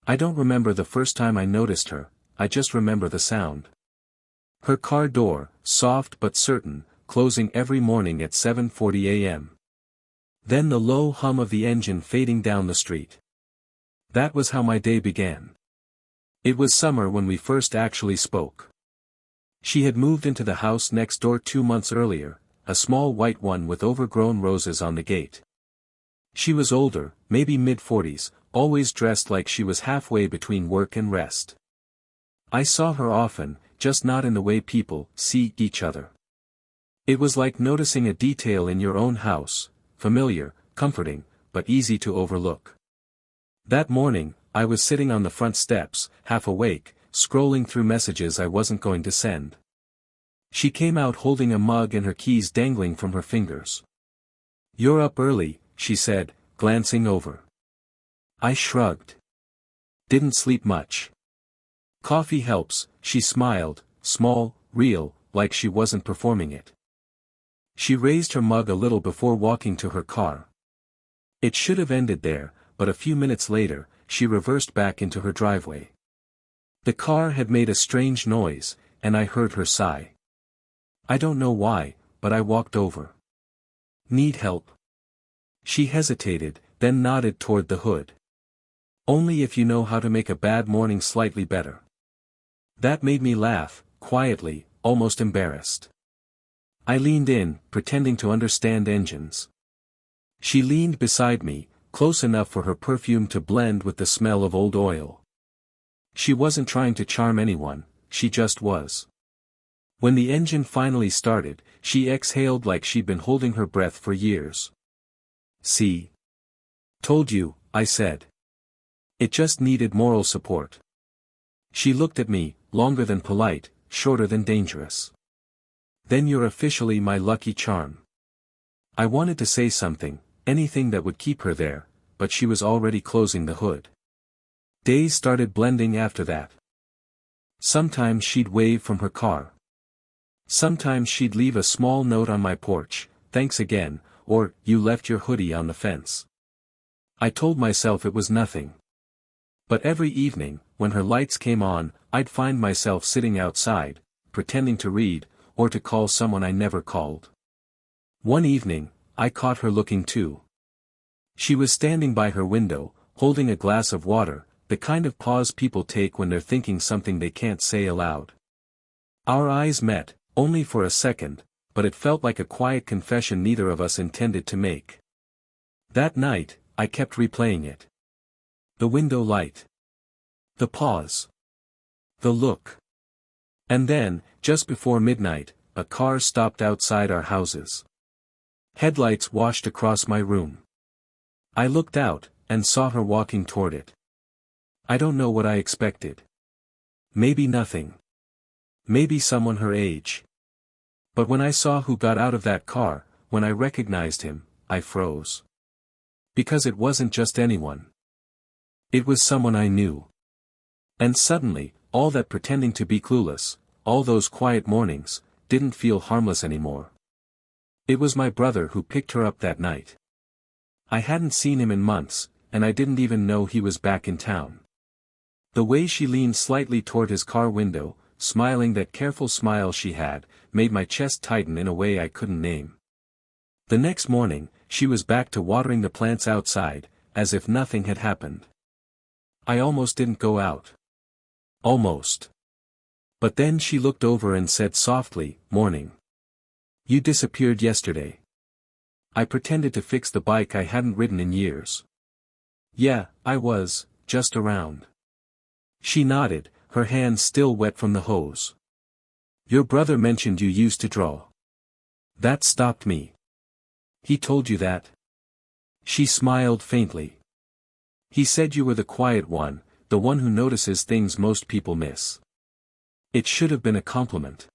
I don't remember the first time I noticed her, I just remember the sound. Her car door, soft but certain, closing every morning at 7:40 a.m. Then the low hum of the engine fading down the street. That was how my day began. It was summer when we first actually spoke. She had moved into the house next door 2 months earlier, a small white one with overgrown roses on the gate. She was older, maybe mid-40s, always dressed like she was halfway between work and rest. I saw her often, just not in the way people see each other. It was like noticing a detail in your own house, familiar, comforting, but easy to overlook. That morning, I was sitting on the front steps, half awake, scrolling through messages I wasn't going to send. She came out holding a mug and her keys dangling from her fingers. "You're up early," she said, glancing over. I shrugged. "Didn't sleep much." "Coffee helps," she smiled, small, real, like she wasn't performing it. She raised her mug a little before walking to her car. It should have ended there, but a few minutes later, she reversed back into her driveway. The car had made a strange noise, and I heard her sigh. I don't know why, but I walked over. "Need help?" She hesitated, then nodded toward the hood. "Only if you know how to make a bad morning slightly better." That made me laugh, quietly, almost embarrassed. I leaned in, pretending to understand engines. She leaned beside me, close enough for her perfume to blend with the smell of old oil. She wasn't trying to charm anyone, she just was. When the engine finally started, she exhaled like she'd been holding her breath for years. "See? Told you," I said. It just needed moral support. She looked at me, longer than polite, shorter than dangerous. "Then you're officially my lucky charm." I wanted to say something, anything that would keep her there, but she was already closing the hood. Days started blending after that. Sometimes she'd wave from her car. Sometimes she'd leave a small note on my porch, "Thanks again," or "You left your hoodie on the fence." I told myself it was nothing. But every evening, when her lights came on, I'd find myself sitting outside, pretending to read, or to call someone I never called. One evening, I caught her looking too. She was standing by her window, holding a glass of water, the kind of pause people take when they're thinking something they can't say aloud. Our eyes met, only for a second, but it felt like a quiet confession neither of us intended to make. That night, I kept replaying it. The window light. The pause. The look. And then, just before midnight, a car stopped outside our houses. Headlights washed across my room. I looked out, and saw her walking toward it. I don't know what I expected. Maybe nothing. Maybe someone her age. But when I saw who got out of that car, when I recognized him, I froze. Because it wasn't just anyone. It was someone I knew. And suddenly, all that pretending to be clueless, all those quiet mornings, didn't feel harmless anymore. It was my brother who picked her up that night. I hadn't seen him in months, and I didn't even know he was back in town. The way she leaned slightly toward his car window, smiling that careful smile she had, made my chest tighten in a way I couldn't name. The next morning, she was back to watering the plants outside, as if nothing had happened. I almost didn't go out. Almost. But then she looked over and said softly, "Morning. You disappeared yesterday." I pretended to fix the bike I hadn't ridden in years. "Yeah, I was, just around." She nodded, her hands still wet from the hose. "Your brother mentioned you used to draw." That stopped me. "He told you that?" She smiled faintly. "He said you were the quiet one, the one who notices things most people miss." It should have been a compliment.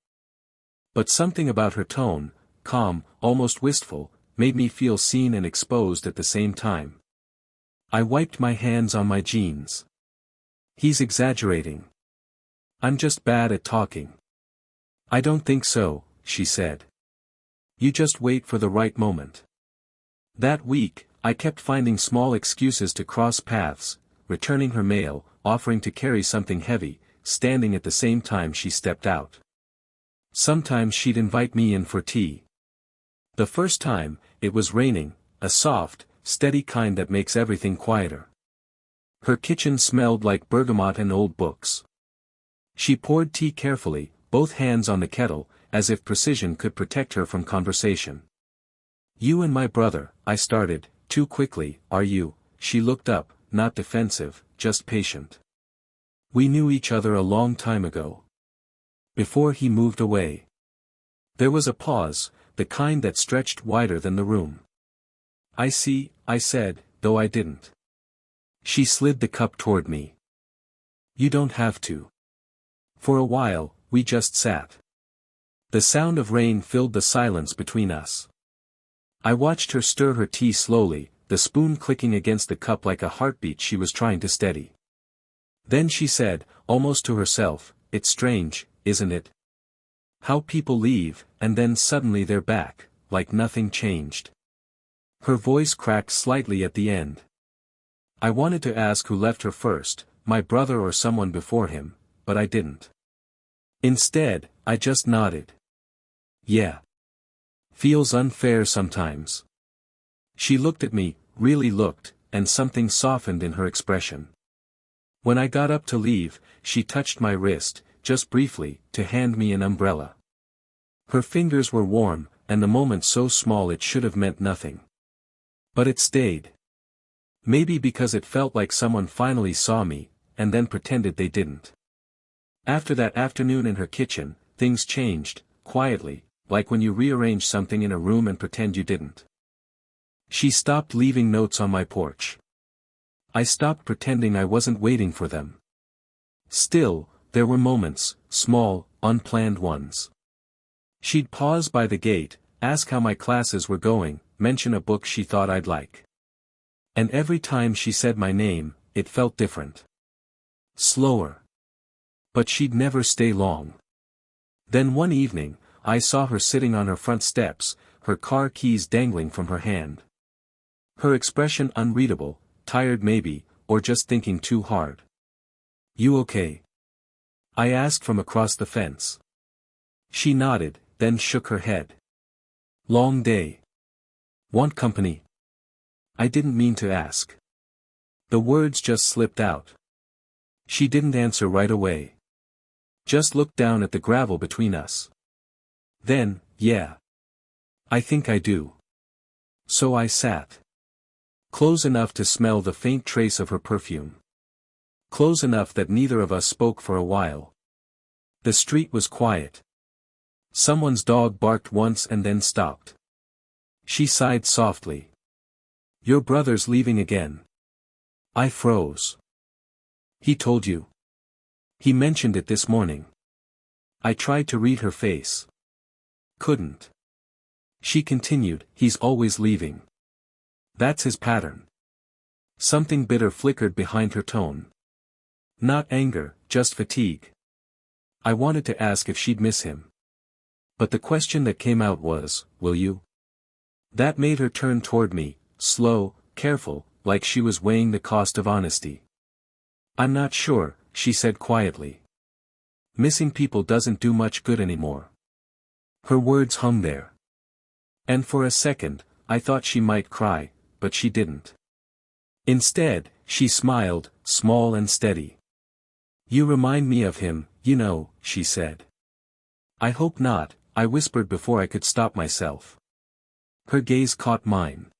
But something about her tone, calm, almost wistful, made me feel seen and exposed at the same time. I wiped my hands on my jeans. "He's exaggerating. I'm just bad at talking." "I don't think so," she said. "You just wait for the right moment." That week, I kept finding small excuses to cross paths, returning her mail, offering to carry something heavy, standing at the same time she stepped out. Sometimes she'd invite me in for tea. The first time, it was raining, a soft, steady kind that makes everything quieter. Her kitchen smelled like bergamot and old books. She poured tea carefully, both hands on the kettle, as if precision could protect her from conversation. "You and my brother," I started, too quickly. "Are you?" She looked up, not defensive, just patient. "We knew each other a long time ago. Before he moved away." There was a pause, the kind that stretched wider than the room. "I see," I said, though I didn't. She slid the cup toward me. "You don't have to." For a while, we just sat. The sound of rain filled the silence between us. I watched her stir her tea slowly, the spoon clicking against the cup like a heartbeat she was trying to steady. Then she said, almost to herself, "It's strange, isn't it? How people leave, and then suddenly they're back, like nothing changed." Her voice cracked slightly at the end. I wanted to ask who left her first, my brother or someone before him, but I didn't. Instead, I just nodded. "Yeah. Feels unfair sometimes." She looked at me, really looked, and something softened in her expression. When I got up to leave, she touched my wrist, just briefly, to hand me an umbrella. Her fingers were warm, and the moment so small it should have meant nothing. But it stayed. Maybe because it felt like someone finally saw me, and then pretended they didn't. After that afternoon in her kitchen, things changed, quietly, like when you rearrange something in a room and pretend you didn't. She stopped leaving notes on my porch. I stopped pretending I wasn't waiting for them. Still, there were moments, small, unplanned ones. She'd pause by the gate, ask how my classes were going, mention a book she thought I'd like. And every time she said my name, it felt different. Slower. But she'd never stay long. Then one evening, I saw her sitting on her front steps, her car keys dangling from her hand. Her expression unreadable, tired maybe, or just thinking too hard. "You okay?" I asked from across the fence. She nodded, then shook her head. "Long day. Want company?" I didn't mean to ask. The words just slipped out. She didn't answer right away. Just looked down at the gravel between us. Then, "Yeah. I think I do." So I sat. Close enough to smell the faint trace of her perfume. Close enough that neither of us spoke for a while. The street was quiet. Someone's dog barked once and then stopped. She sighed softly. "Your brother's leaving again." I froze. "He told you?" "He mentioned it this morning." I tried to read her face. Couldn't. She continued, "He's always leaving. That's his pattern." Something bitter flickered behind her tone. Not anger, just fatigue. I wanted to ask if she'd miss him. But the question that came out was, "Will you?" That made her turn toward me, slow, careful, like she was weighing the cost of honesty. "I'm not sure," she said quietly. "Missing people doesn't do much good anymore." Her words hung there. And for a second, I thought she might cry, but she didn't. Instead, she smiled, small and steady. "You remind me of him, you know," she said. "I hope not," I whispered before I could stop myself. Her gaze caught mine.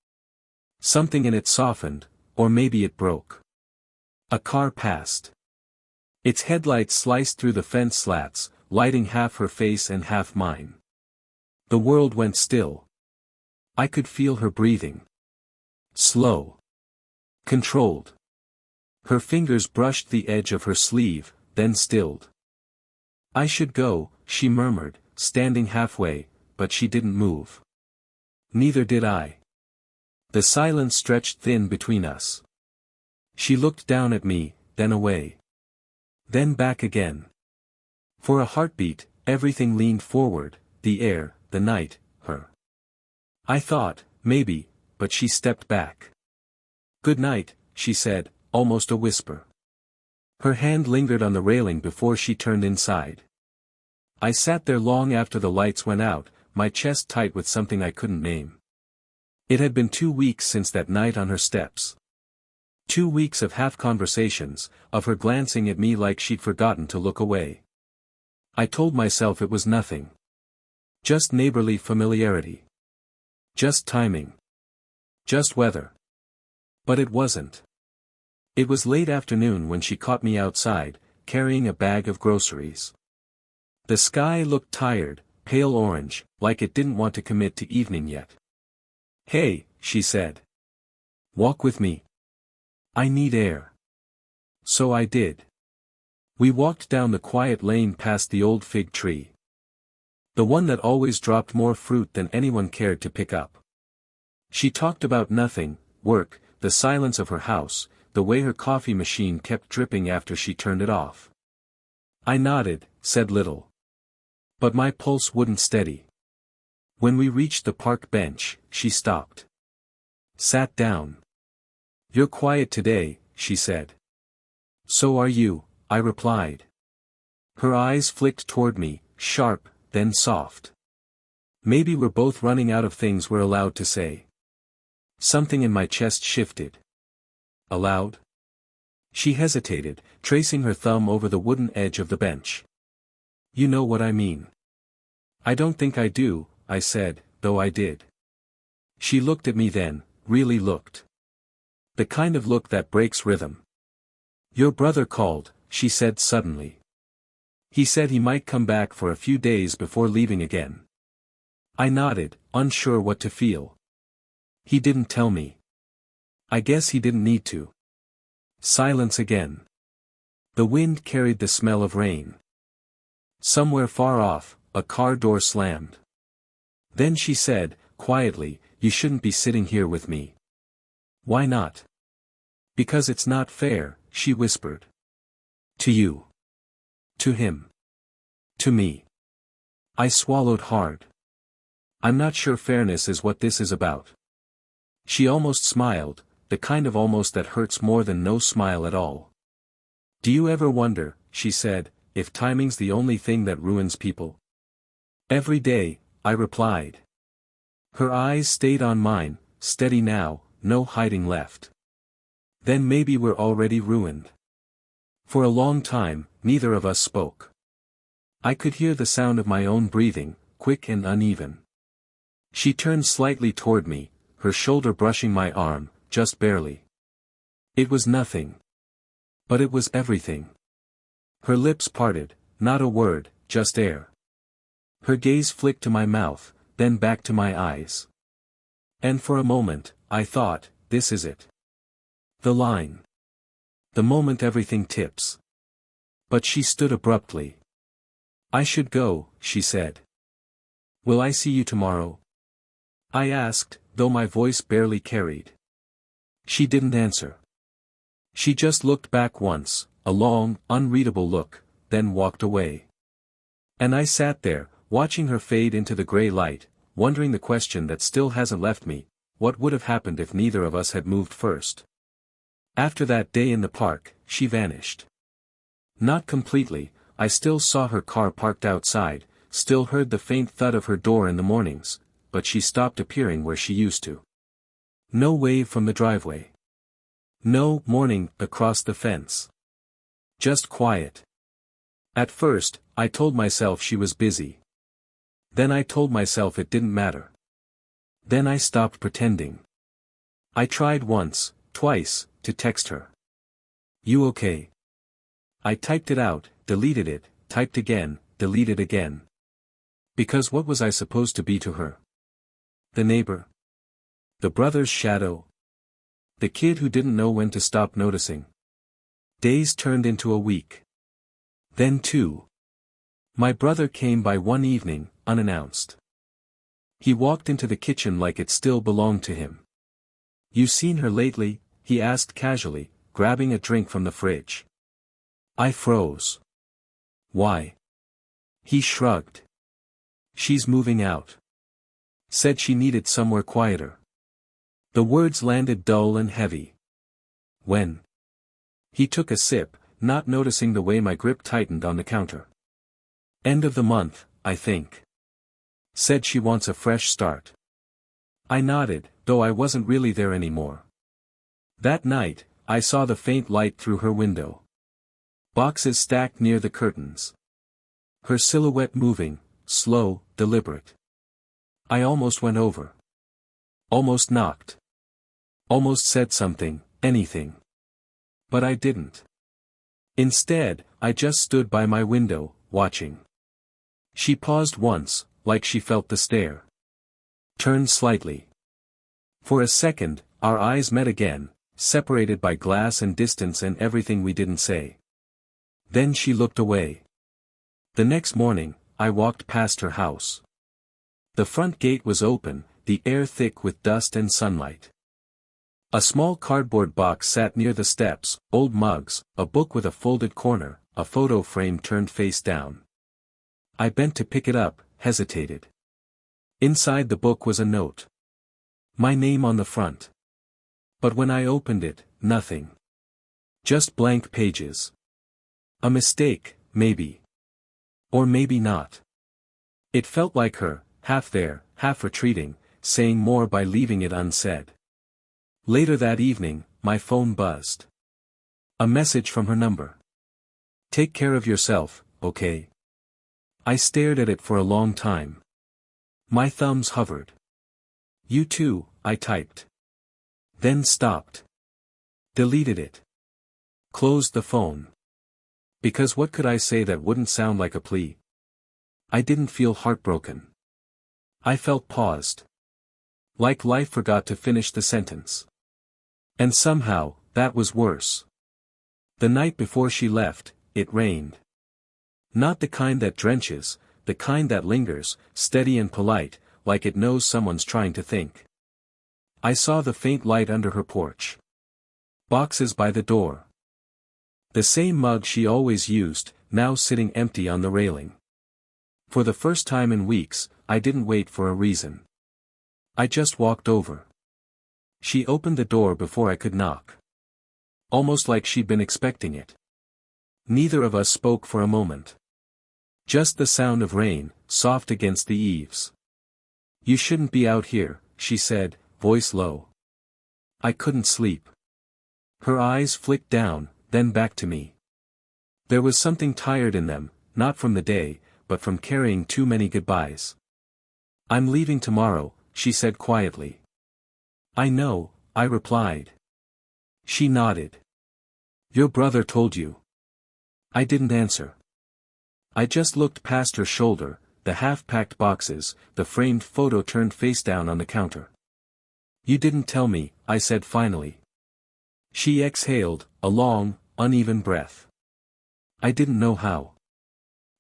Something in it softened, or maybe it broke. A car passed. Its headlights sliced through the fence slats, lighting half her face and half mine. The world went still. I could feel her breathing. Slow. Controlled. Her fingers brushed the edge of her sleeve, then stilled. "I should go," she murmured, standing halfway, but she didn't move. Neither did I. The silence stretched thin between us. She looked down at me, then away. Then back again. For a heartbeat, everything leaned forward, the air, the night, her. I thought, maybe, but she stepped back. "Good night," she said, almost a whisper. Her hand lingered on the railing before she turned inside. I sat there long after the lights went out, my chest tight with something I couldn't name. It had been 2 weeks since that night on her steps. 2 weeks of half-conversations, of her glancing at me like she'd forgotten to look away. I told myself it was nothing. Just neighborly familiarity. Just timing. Just weather. But it wasn't. It was late afternoon when she caught me outside, carrying a bag of groceries. The sky looked tired, pale orange, like it didn't want to commit to evening yet. "Hey," she said. "Walk with me. I need air." So I did. We walked down the quiet lane past the old fig tree. The one that always dropped more fruit than anyone cared to pick up. She talked about nothing, work, the silence of her house, the way her coffee machine kept dripping after she turned it off. I nodded, said little. But my pulse wouldn't steady. When we reached the park bench, she stopped. Sat down. "You're quiet today," she said. "So are you," I replied. Her eyes flicked toward me, sharp, then soft. Maybe we're both running out of things we're allowed to say. Something in my chest shifted. Allowed? She hesitated, tracing her thumb over the wooden edge of the bench. "You know what I mean." "I don't think I do," I said, though I did. She looked at me then, really looked. The kind of look that breaks rhythm. "Your brother called," she said suddenly. "He said he might come back for a few days before leaving again." I nodded, unsure what to feel. "He didn't tell me." "I guess he didn't need to." Silence again. The wind carried the smell of rain. Somewhere far off, a car door slammed. Then she said, quietly, "You shouldn't be sitting here with me." "Why not?" "Because it's not fair," she whispered. "To you. To him. To me." I swallowed hard. I'm not sure fairness is what this is about. She almost smiled, the kind of almost that hurts more than no smile at all. "Do you ever wonder," she said, "if timing's the only thing that ruins people?" "Every day," I replied. Her eyes stayed on mine, steady now, no hiding left. "Then maybe we're already ruined." For a long time, neither of us spoke. I could hear the sound of my own breathing, quick and uneven. She turned slightly toward me, her shoulder brushing my arm, just barely. It was nothing. But it was everything. Her lips parted, not a word, just air. Her gaze flicked to my mouth, then back to my eyes. And for a moment, I thought, this is it. The line. The moment everything tips. But she stood abruptly. "I should go," she said. "Will I see you tomorrow?" I asked, though my voice barely carried. She didn't answer. She just looked back once, a long, unreadable look, then walked away. And I sat there, watching her fade into the gray light, wondering the question that still hasn't left me, what would have happened if neither of us had moved first? After that day in the park, she vanished. Not completely, I still saw her car parked outside, still heard the faint thud of her door in the mornings, but she stopped appearing where she used to. No wave from the driveway. No morning across the fence. Just quiet. At first, I told myself she was busy. Then I told myself it didn't matter. Then I stopped pretending. I tried once, twice, to text her. "You okay?" I typed it out, deleted it, typed again, deleted again. Because what was I supposed to be to her? The neighbor? The brother's shadow? The kid who didn't know when to stop noticing? Days turned into a week. Then 2. My brother came by one evening, unannounced. He walked into the kitchen like it still belonged to him. "You seen her lately?" he asked casually, grabbing a drink from the fridge. I froze. "Why?" He shrugged. "She's moving out. Said she needed somewhere quieter." The words landed dull and heavy. "When?" He took a sip, not noticing the way my grip tightened on the counter. "End of the month, I think." Said she wants a fresh start. I nodded, though I wasn't really there anymore. That night, I saw the faint light through her window. Boxes stacked near the curtains. Her silhouette moving, slow, deliberate. I almost went over. Almost knocked. Almost said something, anything. But I didn't. Instead, I just stood by my window, watching. She paused once, like she felt the stare. Turned slightly. For a second, our eyes met again, separated by glass and distance and everything we didn't say. Then she looked away. The next morning, I walked past her house. The front gate was open, the air thick with dust and sunlight. A small cardboard box sat near the steps, old mugs, a book with a folded corner, a photo frame turned face down. I bent to pick it up, hesitated. Inside the book was a note. My name on the front. But when I opened it, nothing. Just blank pages. A mistake, maybe. Or maybe not. It felt like her, half there, half retreating, saying more by leaving it unsaid. Later that evening, my phone buzzed. A message from her number. "Take care of yourself, okay?" I stared at it for a long time. My thumbs hovered. "You too," I typed. Then stopped. Deleted it. Closed the phone. Because what could I say that wouldn't sound like a plea? I didn't feel heartbroken. I felt paused. Like life forgot to finish the sentence. And somehow, that was worse. The night before she left, it rained. Not the kind that drenches, the kind that lingers, steady and polite, like it knows someone's trying to think. I saw the faint light under her porch. Boxes by the door. The same mug she always used, now sitting empty on the railing. For the first time in weeks, I didn't wait for a reason. I just walked over. She opened the door before I could knock. Almost like she'd been expecting it. Neither of us spoke for a moment. Just the sound of rain, soft against the eaves. "You shouldn't be out here," she said, voice low. I couldn't sleep. Her eyes flicked down, then back to me. There was something tired in them, not from the day, but from carrying too many goodbyes. "I'm leaving tomorrow," she said quietly. "I know," I replied. She nodded. "Your brother told you." I didn't answer. I just looked past her shoulder, the half-packed boxes, the framed photo turned face down on the counter. "You didn't tell me," I said finally. She exhaled, a long, uneven breath. I didn't know how.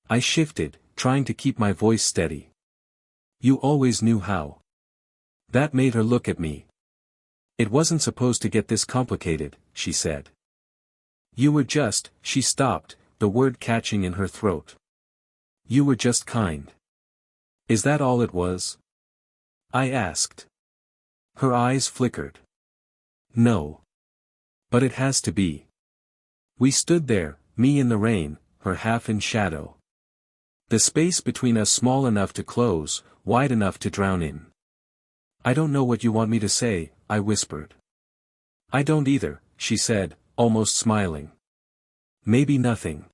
I shifted, trying to keep my voice steady. "You always knew how." That made her look at me. "It wasn't supposed to get this complicated," she said. "You were just," she stopped, the word catching in her throat. "You were just kind." "Is that all it was?" I asked. Her eyes flickered. "No. But it has to be." We stood there, me in the rain, her half in shadow. The space between us small enough to close, wide enough to drown in. "I don't know what you want me to say," I whispered. "I don't either," she said, almost smiling. "Maybe nothing."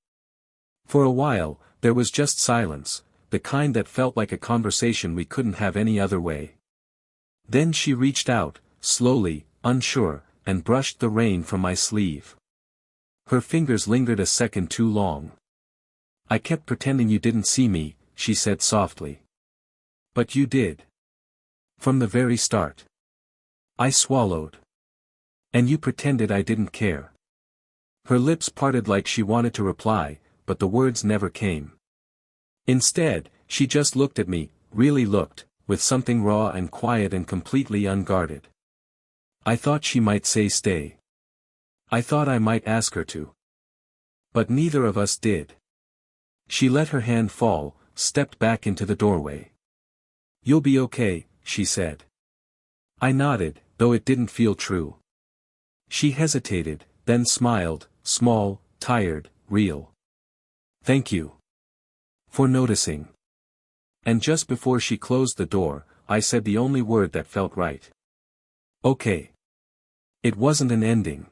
For a while, there was just silence, the kind that felt like a conversation we couldn't have any other way. Then she reached out, slowly, unsure, and brushed the rain from my sleeve. Her fingers lingered a second too long. "I kept pretending you didn't see me," she said softly. "But you did. From the very start." I swallowed. "And you pretended I didn't care." Her lips parted like she wanted to reply, but the words never came. Instead, she just looked at me, really looked, with something raw and quiet and completely unguarded. I thought she might say stay. I thought I might ask her to. But neither of us did. She let her hand fall, stepped back into the doorway. "You'll be okay," she said. I nodded, though it didn't feel true. She hesitated, then smiled, small, tired, real. Thank you for noticing. And just before she closed the door, I said the only word that felt right. Okay. It wasn't an ending.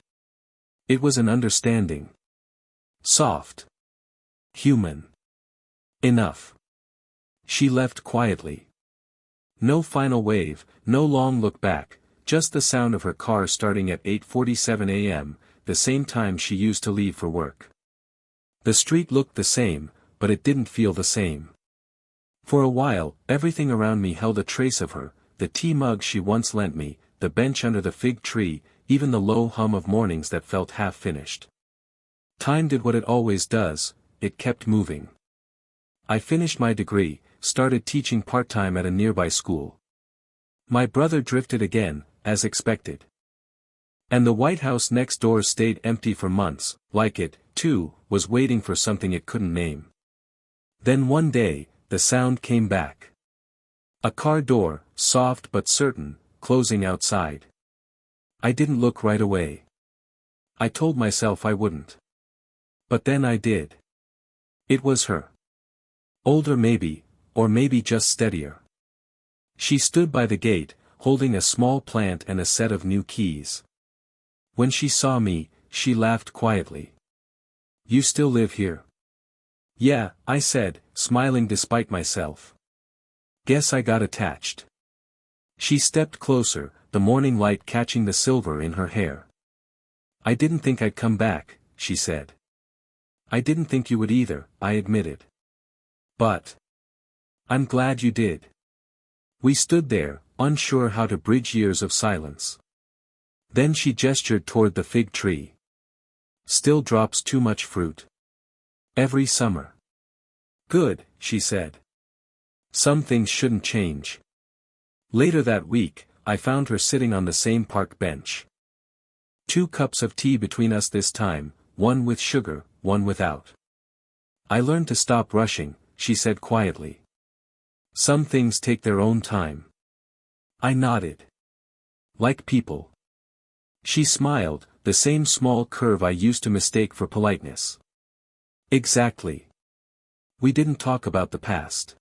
It was an understanding. Soft. Human. Enough. She left quietly. No final wave, no long look back, just the sound of her car starting at 8:47 a.m., the same time she used to leave for work. The street looked the same, but it didn't feel the same. For a while, everything around me held a trace of her, the tea mug she once lent me, the bench under the fig tree, even the low hum of mornings that felt half-finished. Time did what it always does, it kept moving. I finished my degree, started teaching part-time at a nearby school. My brother drifted again, as expected. And the White House next door stayed empty for months, like it, too, was waiting for something it couldn't name. Then one day, the sound came back. A car door, soft but certain, closing outside. I didn't look right away. I told myself I wouldn't. But then I did. It was her. Older maybe, or maybe just steadier. She stood by the gate, holding a small plant and a set of new keys. When she saw me, she laughed quietly. "You still live here?" "Yeah," I said, smiling despite myself. "Guess I got attached." She stepped closer, the morning light catching the silver in her hair. "I didn't think I'd come back," she said. "I didn't think you would either," I admitted. "But I'm glad you did." We stood there, unsure how to bridge years of silence. Then she gestured toward the fig tree. "Still drops too much fruit. Every summer." "Good," she said. "Some things shouldn't change." Later that week, I found her sitting on the same park bench. 2 cups of tea between us this time, one with sugar, one without. "I learned to stop rushing," she said quietly. "Some things take their own time." I nodded. "Like people." She smiled, the same small curve I used to mistake for politeness. "Exactly." We didn't talk about the past.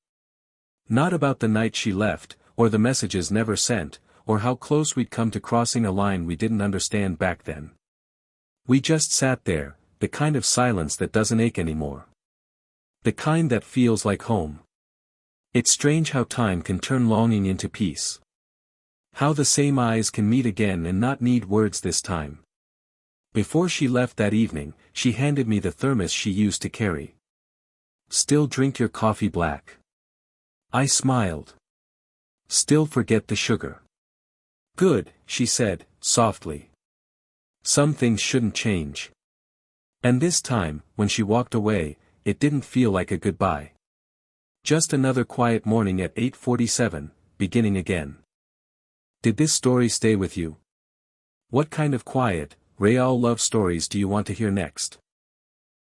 Not about the night she left, or the messages never sent, or how close we'd come to crossing a line we didn't understand back then. We just sat there, the kind of silence that doesn't ache anymore. The kind that feels like home. It's strange how time can turn longing into peace. How the same eyes can meet again and not need words this time. Before she left that evening, she handed me the thermos she used to carry. "Still drink your coffee black?" I smiled. "Still forget the sugar?" "Good," she said, softly. "Some things shouldn't change." And this time, when she walked away, it didn't feel like a goodbye. Just another quiet morning at 8:47, beginning again. Did this story stay with you? What kind of quiet, real love stories do you want to hear next?